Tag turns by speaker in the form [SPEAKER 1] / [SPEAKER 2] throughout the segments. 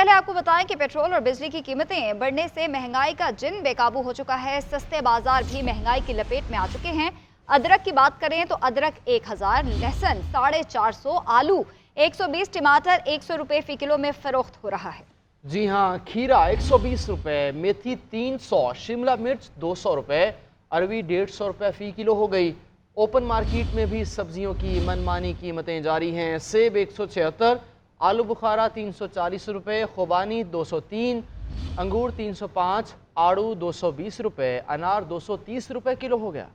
[SPEAKER 1] पहले आपको बताएं कि पेट्रोल और बिजली की कीमतें बढ़ने से महंगाई का जिन बेकाबू हो चुका है। सस्ते बाजार भी महंगाई की लपेट में आ चुके हैं। अदरक की बात करें तो अदरक 1000, लहसुन 450, आलू 120, टमाटर 100 रुपए फी किलो में फरोख्त हो रहा है।
[SPEAKER 2] जी हाँ, खीरा 120 रुपए, मेथी 300, शिमला मिर्च 200 रुपए, अरवी 150 रुपए फी किलो हो गई। ओपन मार्केट में भी सब्जियों की मनमानी कीमतें जारी हैं। सेब 176, आलू बुखारा 340 रुपए, खुबानी 203, अंगूर 305, आड़ू 220 रुपए, अनार 230 रुपए किलो हो गया।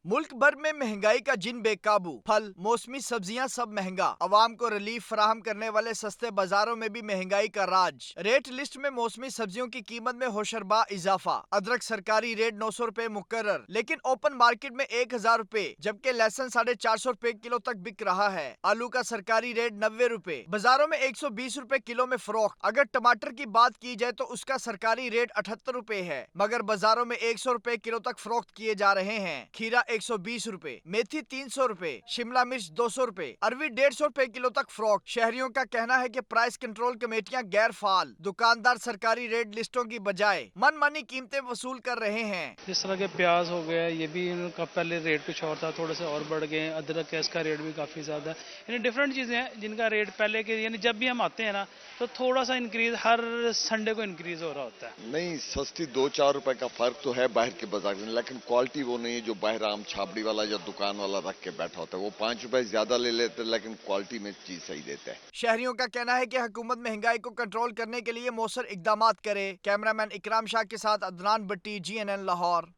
[SPEAKER 3] मुल्क भर में महंगाई का जिन बेकाबू, फल मौसमी सब्जियां सब महंगा। अवाम को रिलीफ फराहम करने वाले सस्ते बाजारों में भी महंगाई का राज। रेट लिस्ट में मौसमी सब्जियों की कीमत में होशरबा इजाफा। अदरक सरकारी रेट 900 रुपए मुकर्रर, लेकिन ओपन मार्केट में 1000 रुपए, जबकि लहसुन 450 रुपए किलो तक बिक रहा है। आलू का सरकारी रेट 90 रुपए, बाजारों में 120 रुपए किलो में फरोख्त। अगर टमाटर की बात की जाए तो उसका सरकारी रेट 78 रुपए है, मगर बाजारों में 100 रुपए किलो तक फरोख्त किए जा रहे हैं। खीरा 120 रुपए, मेथी 300 रुपए, शिमला मिर्च 200 रुपए, अरवी 150 रुपए किलो तक फरोख्त। शहरियों का कहना है कि प्राइस कंट्रोल कमेटियां गैर फाल। दुकानदार सरकारी रेट लिस्टों की बजाय मनमानी कीमतें वसूल कर रहे हैं।
[SPEAKER 4] जिस तरह के प्याज हो गया, ये भी इनका पहले रेट कुछ और था, थोड़े से और बढ़ गए। अदरक है, इसका रेट भी काफी ज्यादा है। यानी डिफरेंट चीजें हैं जिनका रेट पहले के, यानी जब भी हम आते हैं ना तो थोड़ा सा इंक्रीज हर संडे को इंक्रीज हो रहा होता है।
[SPEAKER 5] नहीं, सस्ती 2-4 रुपए का फर्क तो है बाहर के बाजार में, लेकिन क्वालिटी वो नहीं है जो बाहर आम छाबड़ी वाला या दुकान वाला रख के बैठा होता है। वो 5 रुपए ज्यादा ले लेते हैं, लेकिन क्वालिटी में चीज सही देता है।
[SPEAKER 3] शहरियों का कहना है कि हुकूमत महंगाई को कंट्रोल करने के लिए मौसर इकदामात करे। कैमरामैन इकराम शाह के साथ अदनान भट्टी, GNN लाहौर।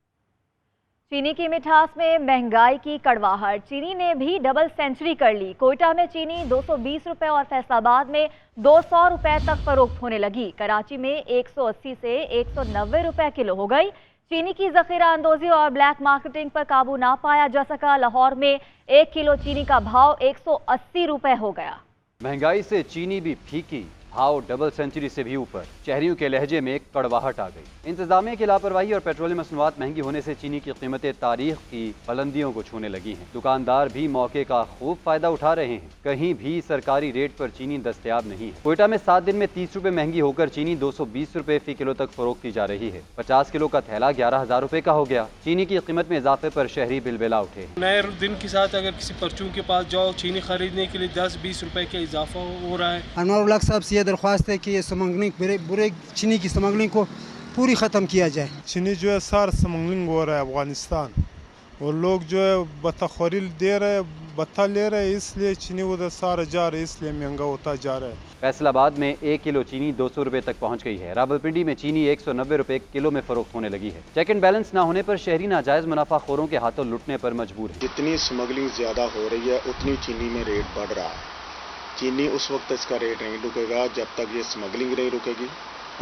[SPEAKER 6] चीनी की मिठास में महंगाई की कड़वाहट, चीनी ने भी डबल सेंचुरी कर ली। कोयटा में चीनी 220 रुपए और फैसलाबाद में 200 रुपए तक फरोख्त होने लगी। कराची में 180 से 190 रुपए किलो हो गई। चीनी की जखीरा अंदोजी और ब्लैक मार्केटिंग पर काबू ना पाया जा सका। लाहौर में 1 किलो चीनी का भाव 180 रुपए हो गया।
[SPEAKER 7] महंगाई से चीनी भी फीकी, भाव डबल सेंचुरी से भी ऊपर। शहरियों के लहजे में कड़वाहट आ गई। इंतजामिया की लापरवाही और पेट्रोलियम मसनूआत महंगी होने से चीनी की कीमतें तारीख की बुलंदियों को छूने लगी हैं। दुकानदार भी मौके का खूब फायदा उठा रहे हैं। कहीं भी सरकारी रेट पर चीनी दस्तयाब नहीं है। कोयटा में 7 दिन में 30 रुपए महंगी होकर चीनी 220 रुपए फी किलो तक फरोख्त की जा रही है। 50 किलो का थैला 11,000 रुपए का हो गया। चीनी की कीमत में इजाफे पर शहरी बिलबिला उठे।
[SPEAKER 4] नए दिन के साथ अगर किसी परचून के पास जाओ, चीनी खरीदने के लिए 10-20 रुपए का इजाफा हो रहा है।
[SPEAKER 8] अनवर साहब से यह दरख्वास्त है कि ये स्मगलिंग, बुरे चीनी की स्मगलिंग को पूरी ख़त्म किया जाए।
[SPEAKER 9] चीनी जो है सारा स्मगलिंग हो रहा है अफगानिस्तान, और लोग जो है बत्ताखोरी दे रहे हैं, बत्ता ले रहे हैं, इसलिए चीनी उधर सारा जा रहा है, इसलिए महंगा होता जा रहा है।
[SPEAKER 7] फैसलाबाद में 1 किलो चीनी 200 रुपए तक पहुंच गई है। रावलपिंडी में चीनी 190 रुपए किलो में फरोख्त होने लगी है। चेक एंड बैलेंस न होने पर शहरी नाजायज मुनाफाखोरों के हाथों लुटने पर मजबूर है।
[SPEAKER 10] जितनी स्मगलिंग ज्यादा हो रही है उतनी चीनी में रेट बढ़ रहा है। चीनी उस वक्त इसका रेट नहीं रुकेगा जब तक ये स्मगलिंग नहीं रुकेगी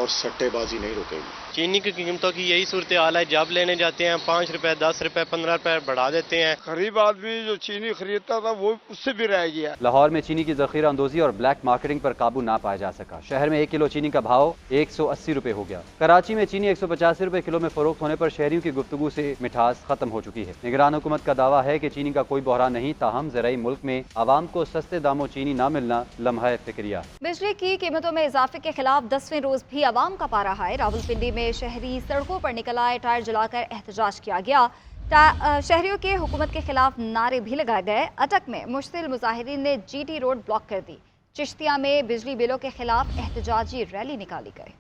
[SPEAKER 10] और सट्टेबाजी नहीं रुकेगी।
[SPEAKER 11] चीनी की कीमतों की यही सूरत हाल है। जब लेने जाते हैं 5 रुपए, 10 रुपए, 15 रुपए बढ़ा देते हैं।
[SPEAKER 12] गरीब आदमी जो चीनी खरीदता था वो उससे भी रह गया।
[SPEAKER 7] लाहौर में चीनी की जखीरा अंदोजी और ब्लैक मार्केटिंग पर काबू ना पाया जा सका। शहर में 1 किलो चीनी का भाव 180 रुपए हो गया। कराची में चीनी 185 रुपए किलो में फरोख्त होने पर शहरियों की गुफ्तगू से मिठास खत्म हो चुकी है। निगरान हुकूमत का दावा है कि चीनी का कोई बहरान नहीं, ताहम ज़राई मुल्क में आवाम को सस्ते दामों चीनी न मिलना लम्हा फिक्रिया।
[SPEAKER 1] बिजली की कीमतों में इजाफे के खिलाफ 10वें रोज भी आवाम का पा रहा है। रावलपिंडी में शहरी सड़कों पर निकल आए, टायर जलाकर एहतजाज किया गया। शहरियों के हुकूमत के खिलाफ नारे भी लगाए गए। अटक में मुश्तिल मुजाहिरीन ने GT रोड ब्लॉक कर दी। चिश्तिया में बिजली बिलों के खिलाफ एहतजाजी रैली निकाली गई।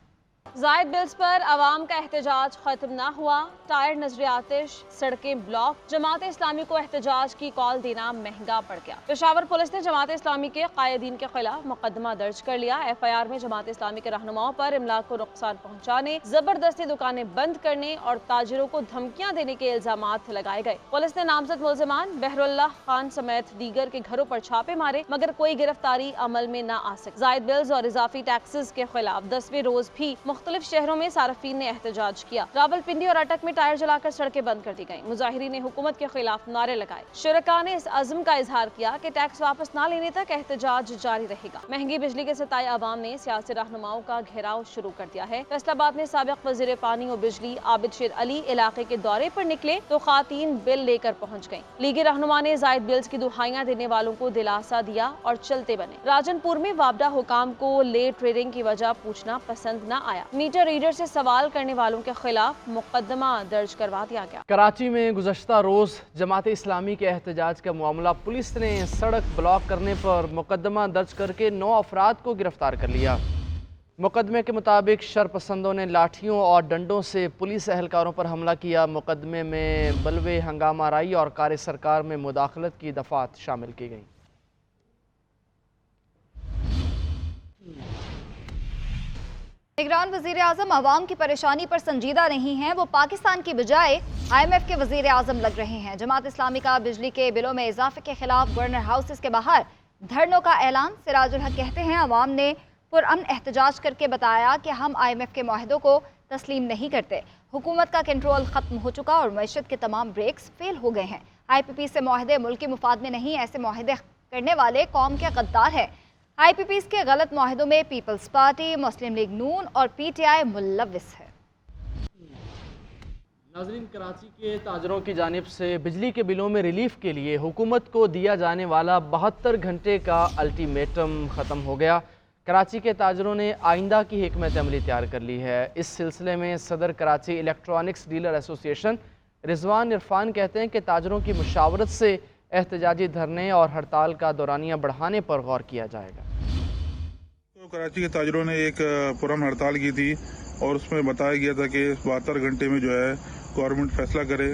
[SPEAKER 13] जायद बिल्स पर आवाम का एहतजाज खत्म ना हुआ। टायर नजर आतिश, सड़कें ब्लॉक। जमात इस्लामी को एहतजाज की कॉल देना महंगा पड़ गया। पेशावर पुलिस ने जमात इस्लामी के कायदीन के खिलाफ मुकदमा दर्ज कर लिया। FIR में जमात इस्लामी के रहनुमाओं पर इमलाक को नुकसान पहुँचाने, जबरदस्ती दुकानें बंद करने और ताजिरों को धमकियां देने के इल्जामात लगाए गए। पुलिस ने नामजद मुल्जिमान बहरुल्लाह खान समेत दीगर के घरों पर छापे मारे, मगर कोई गिरफ्तारी अमल में न आ सकी। जायद बिल्स और इजाफी टैक्सेस के खिलाफ 10वें रोज भी मुख्तलिफ शहरों में सार्फिन ने एहतजाज किया। रावलपिंडी और अटक में टायर जलाकर सड़कें बंद कर दी गईं। मुजाहिरीन ने हुकूमत के खिलाफ नारे लगाए। शुरका ने इस अज़्म का इजहार किया कि टैक्स वापस न लेने तक एहतजाज जारी रहेगा। महंगी बिजली के सताए अवाम ने सियासी रहनुमाओं का घेराव शुरू कर दिया है। फैसलाबाद में साबिक वज़ीर पानी और बिजली आबिद शेर अली इलाके के दौरे पर निकले तो खातीन बिल लेकर पहुंच गईं। लीगी रहनुमा ने जायद बिल्स की दुहाइयां देने वालों को दिलासा दिया और चलते बने। राजनपुर में वापडा हुकाम को लेट ट्रेडिंग की वजह पूछना पसंद न आया। मीटर रीडर से सवाल करने वालों के खिलाफ मुकदमा दर्ज करवा दिया गया।
[SPEAKER 2] कराची में गुज़श्ता रोज जमात इस्लामी के एहतजाज का मामला, पुलिस ने सड़क ब्लॉक करने पर मुकदमा दर्ज करके 9 अफराद को गिरफ्तार कर लिया। मुकदमे के मुताबिक शरपसंदों ने लाठियों और डंडों से पुलिस एहलकारों पर हमला किया। मुकदमे में बलवे, हंगामा राई और कार सरकार में मुदाखलत की दफात शामिल की गई।
[SPEAKER 1] निगरान वज़ीर आज़म अवाम की परेशानी पर संजीदा नहीं हैं, वो पाकिस्तान की बजाय IMF के वज़ीर आज़म लग रहे हैं। जमात इस्लामी का बिजली के बिलों में इजाफे के खिलाफ गवर्नर हाउसेस के बाहर धरनों का ऐलान। सिराजुल हक कहते हैं अवाम ने पुरअमन एहतजाज करके बताया कि हम IMF के मुआहदों को तस्लीम नहीं करते। हुकूमत का कंट्रोल ख़त्म हो चुका और मईशत के तमाम ब्रेक्स फेल हो गए हैं। IPP से मुआहदे मुल्क के मुफाद में नहीं, ऐसे मुआहदे करने वाले कौम के गद्दार हैं। IPPs के गलत मुआहदों में पीपल्स पार्टी, मुस्लिम लीग नून और PTI मुल्लविस है।
[SPEAKER 2] नाज़रीन, कराची के ताजरों की जानिब से बिजली के बिलों में रिलीफ के लिए हुकूमत को दिया जाने वाला 72 घंटे का अल्टीमेटम ख़त्म हो गया। कराची के ताजरों ने आइंदा की हिकमत अमली तैयार कर ली है। इस सिलसिले में सदर Karachi electronics dealer association Rizwan Irfan कहते हैं कि ताजरों की मुशावरत से एहतजाजी धरने और हड़ताल का दौरानिया बढ़ाने पर गौर किया जाएगा।
[SPEAKER 14] तो कराची के ताजरों ने एक पुरअमन हड़ताल की थी और उसमें बताया गया था कि 72 घंटे में जो है गवर्नमेंट फैसला करे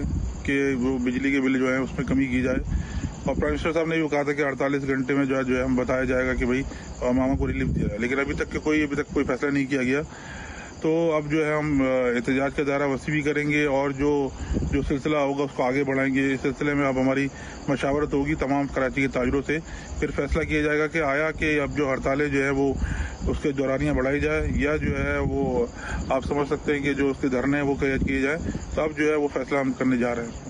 [SPEAKER 14] कि वो बिजली के बिल जो है उसमें कमी की जाए। और प्राइम मिनिस्टर साहब ने भी कहा था कि 48 घंटे में जो है हम बताया जाएगा कि भाई मामा को रिलीफ दिया जाए, लेकिन अभी तक कोई फैसला नहीं किया गया। तो अब जो है हम एहतजाज का दायरा वसी भी करेंगे और जो सिलसिला होगा उसको आगे बढ़ाएंगे। इस सिलसिले में अब हमारी मशावरत होगी तमाम कराची के ताजरों से, फिर फैसला किया जाएगा कि आया कि अब जो हड़तालें जो है वो उसके दौरानियाँ बढ़ाई जाए या जो है वो आप समझ सकते हैं कि जो उसके धरने हैं वो किए जाए। तो अब जो है वो फैसला हम करने जा रहे हैं।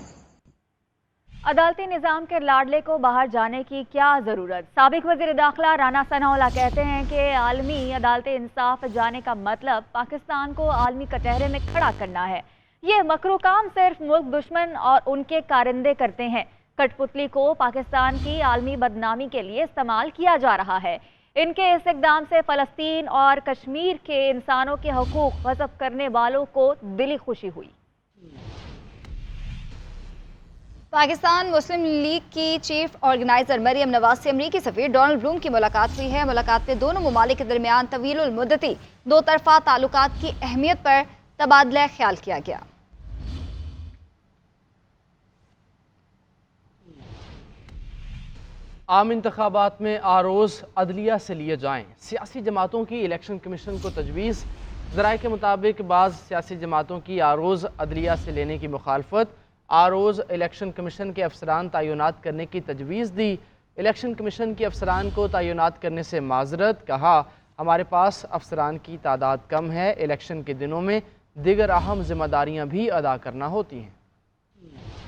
[SPEAKER 6] अदालती निज़ाम के लाडले को बाहर जाने की क्या ज़रूरत? साबिक वज़ीर दाखिला राना सनाउल्लाह कहते हैं कि आलमी अदालती इंसाफ जाने का मतलब पाकिस्तान को आलमी कटहरे में खड़ा करना है। ये मकरू काम सिर्फ मुल्क दुश्मन और उनके कारिंदे करते हैं। कठपुतली को पाकिस्तान की आलमी बदनामी के लिए इस्तेमाल किया जा रहा है। इनके इस इक़दाम से फ़लस्तीन और कश्मीर के इंसानों के हकूक़ गज़ब करने वालों को दिली खुशी हुई।
[SPEAKER 1] पाकिस्तान मुस्लिम लीग की चीफ ऑर्गेनाइजर मरियम नवाज से अमरीकी सफ़ीर डोनाल्ड ब्लूम की मुलाकात हुई है। मुलाकात में दोनों ममालिक के दरमियान तवीलुल मुद्दती दो तरफा ताल्लुकात की अहमियत पर तबादला ख्याल किया गया।
[SPEAKER 2] आम इंतखाबात में आरोज़ अदलिया से लिए जाएँ। सियासी जमातों की इलेक्शन कमीशन को तजवीज़। ज़राए के मुताबिक बाज़ सियासी जमातों की आरोज़ अदलिया से लेने की मुखालफत। आरोज़ इलेक्शन कमीशन के अफसरान तयनात करने की तजवीज़ दी। इलेक्शन कमीशन के अफसरान को तयनात करने से माजरत। कहा हमारे पास अफसरान की तादाद कम है, इलेक्शन के दिनों में दीगर अहम जिम्मेदारियाँ भी अदा करना होती हैं।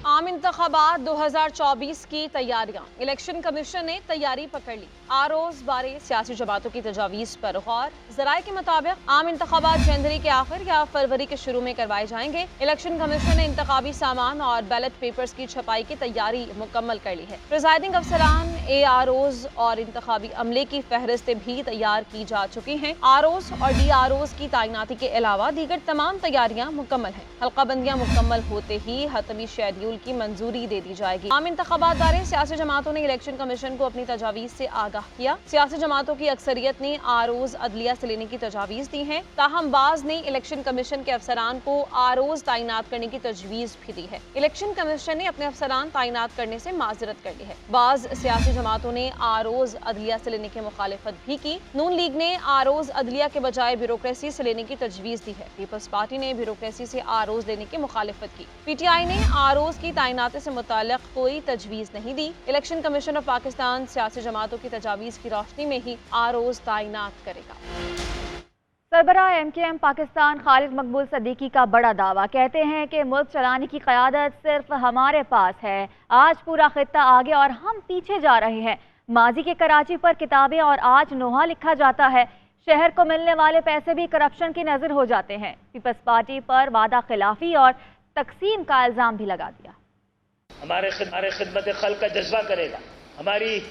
[SPEAKER 13] आम इंतखाबात 2024 की तैयारियां। इलेक्शन कमीशन ने तैयारी पकड़ ली। आरोज़ बारे सियासी जमातों की तजावीज़ पर गौर। ज़राए के मुताबिक आम इंतखाबात जनवरी के आखिर या फरवरी के शुरू में करवाए जाएंगे। इलेक्शन कमीशन ने इंतखाबी सामान और बैलेट पेपर्स की छपाई की तैयारी मुकम्मल कर ली है। प्रिजाइडिंग अफसरान, AROs और इंतखाबी अमले की फहरिस्तें भी तैयार की जा चुकी हैं। आरोज़ और DROs की तैनाती के अलावा दीगर तमाम तैयारियां मुकम्मल हैं। हल्काबंदियां मुकम्मल होते ही हतमी शेड्यूल की मंजूरी दे दी जाएगी। आम इंतखाबात बारे सियासी जमातों ने इलेक्शन कमीशन को अपनी तजावीज़ से आगाह किया। सियासी जमातों की अक्सरियत ने आरोज़ अदलिया से लेने की तजावीज़ दी है। ताहम बाज़ ने इलेक्शन कमीशन के अफसरान को आरोज़ तैनात करने की तजवीज़ भी दी है। इलेक्शन कमीशन ने अपने अफसरान तैनात करने से माजरत कर ली है। बाज़ सियासी जमातों ने आरोज़ अदलिया से लेने की मुखालिफत भी की। नून लीग ने आरोज़ अदलिया के बजाय ब्यूरोक्रेसी से लेने की तजवीज़ दी है। पीपल्स पार्टी ने ब्यूरोक्रेसी से आरोज़ लेने की मुखालिफत की। PTI ने आरोज़ की तैनाती से मुताल्लिक़ कोई तजवीज़ नहीं दी। इलेक्शन कमीशन ऑफ पाकिस्तान सियासी जमातों की तजावीज़ की रोशनी में ही आरोज़ तैनात करेगा।
[SPEAKER 6] सरबराह MKM पाकिस्तान खालिद मकबूल सदीकी का बड़ा दावा, कहते हैं कि मुल्क चलाने की क़यादत सिर्फ हमारे पास है। आज पूरा खित्ता आगे और हम पीछे जा रहे हैं। माजी के कराची पर किताबें और आज नोहा लिखा जाता है। शहर को मिलने वाले पैसे भी करप्शन की नज़र हो जाते हैं। पीपल्स पार्टी पर वादा खिलाफी और तकसीम का इल्ज़ाम भी लगा दिया।
[SPEAKER 15] हमारे खिदमत खल्क का जज्बा करेगा, हमारी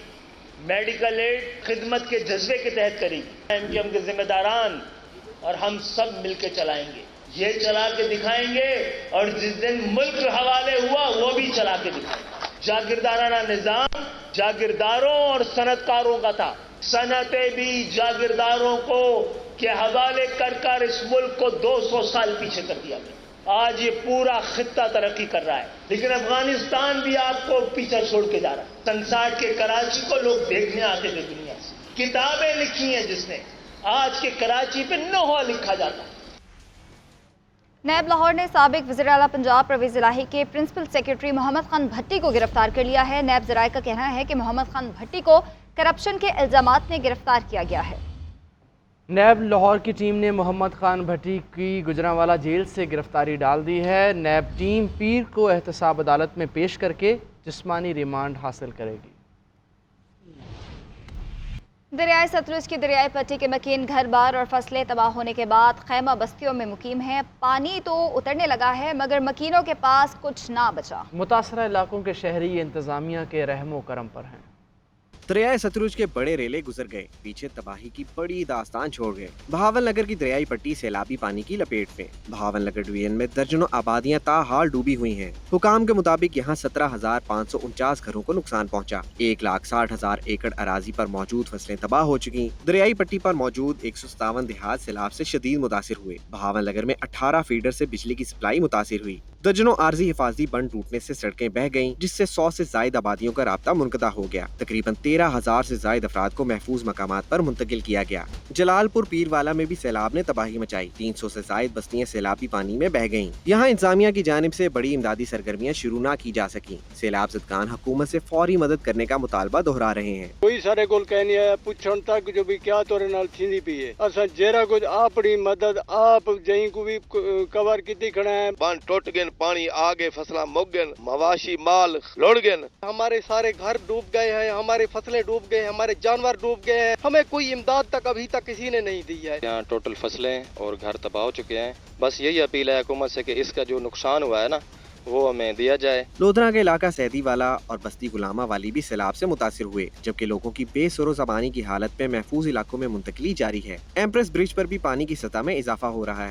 [SPEAKER 15] मेडिकल एड खिदमत के जज्बे के तहत करेगी। MKM के जिम्मेदारान और हम सब मिलकर चलाएंगे, ये चला के दिखाएंगे और जिस दिन मुल्क हवाले हुआ वो भी चला के दिखाएंगे। जागीरदाराना निजाम जागीरदारों और सनतकारों का था, सनतें भी जागीरदारों को के हवाले कर इस मुल्क को 200 साल पीछे कर दिया गया। आज ये पूरा खित्ता तरक्की कर रहा है, लेकिन अफगानिस्तान भी आपको पीछे छोड़ के जा रहा है। संसार के कराची को लोग देखने आते थे दुनिया से, किताबें लिखी हैं जिसने, आज के कराची पे नोहा लिखा जाता है।
[SPEAKER 1] नैब लाहौर ने साबिक वज़ीर आला पंजाब परवेज़ इलाही के प्रिंसिपल सेक्रेटरी मोहम्मद खान भट्टी को गिरफ्तार कर लिया है। नैब ज़राए का कहना है कि मोहम्मद खान भट्टी को करप्शन के इल्ज़ामात में गिरफ्तार किया गया है।
[SPEAKER 2] नैब लाहौर की टीम ने मोहम्मद खान भट्टी की गुजरांवाला जेल से गिरफ्तारी डाल दी है। नैब टीम पीर को एहतसाब अदालत में पेश करके जिस्मानी रिमांड हासिल करेगी।
[SPEAKER 1] दरियाए सतलुज की दरियाई पट्टी के मकीन घर बार और फसलें तबाह होने के बाद खैमा बस्तियों में मुकीम हैं। पानी तो उतरने लगा है मगर मकीनों के पास कुछ ना बचा।
[SPEAKER 2] मुतासरा इलाकों के शहरी इंतजामिया के रहमो करम पर हैं।
[SPEAKER 16] दरियाए सतलुज के बड़े रेले गुजर गए, पीछे तबाही की बड़ी दास्तान छोड़ गए। बहावल नगर की दरियाई पट्टी सैलाबी पानी की लपेट में। बहावल नगर डिवीजन में दर्जनों आबादियां ताहाल डूबी हुई हैं। हुकाम के मुताबिक यहाँ 17,549 घरों को नुकसान पहुँचा। 1,60,000 एकड़ अराजी पर मौजूद फसलें तबाह हो चुकी। दरियाई पट्टी पर मौजूद 157 देहात सैलाब से शदीद मुतासिर हुए। बहावल नगर में 18 फीडर से बिजली की सप्लाई मुतासिर हुई। दर्जनों आर्जी हिफाजती बंद टूटने से सड़कें बह गईं, जिससे 100 से जायद आबादियों का राब्ता मुनक़ता हो गया। तकरीबन 13,000 से जायद अफराद को महफूज मकामात पर मुंतकिल किया गया। जलालपुर पीरवाला में भी सैलाब ने तबाही मचाई। 300 से जायद बस्तियां सैलाबी पानी में बह गईं। यहाँ इंतजामिया की जानिब से बड़ी इमदादी सरगर्मियां शुरू न की जा सकी। सैलाब ज़दगान हुकूमत से फौरी मदद करने का मुतालबा दोहरा रहे हैं।
[SPEAKER 12] कोई सारे कोल कहनी है पुछण तक जो भी क्या तोरे नाल थींदी पई है। असा जेरा कुछ अपनी मदद आप जई को भी कवर कीती खड़ा है।
[SPEAKER 17] बंद टूट गए, पानी आ गए, फसला मुक गए, मवाशी माल लुढ़ गए।
[SPEAKER 11] हमारे सारे घर डूब गए हैं, हमारे फसलें डूब गए, हमारे जानवर डूब गए हैं। हमें कोई इमदाद तक अभी तक किसी ने नहीं दी है।
[SPEAKER 18] यहाँ टोटल फसलें और घर तबाह हो चुके हैं। बस यही अपील है हुकूमत से कि इसका जो नुकसान हुआ है ना वो हमें दिया जाए।
[SPEAKER 16] लोधरा के इलाका सैदी वाला और बस्ती गुलामा वाली भी सैलाब से मुतासिर हुए, जबकि लोगों की बेसरो ज़बानी की हालत में महफूज इलाकों में मुंतकिली जारी है। एम्प्रेस ब्रिज पर भी पानी की सतह में इजाफा हो रहा है।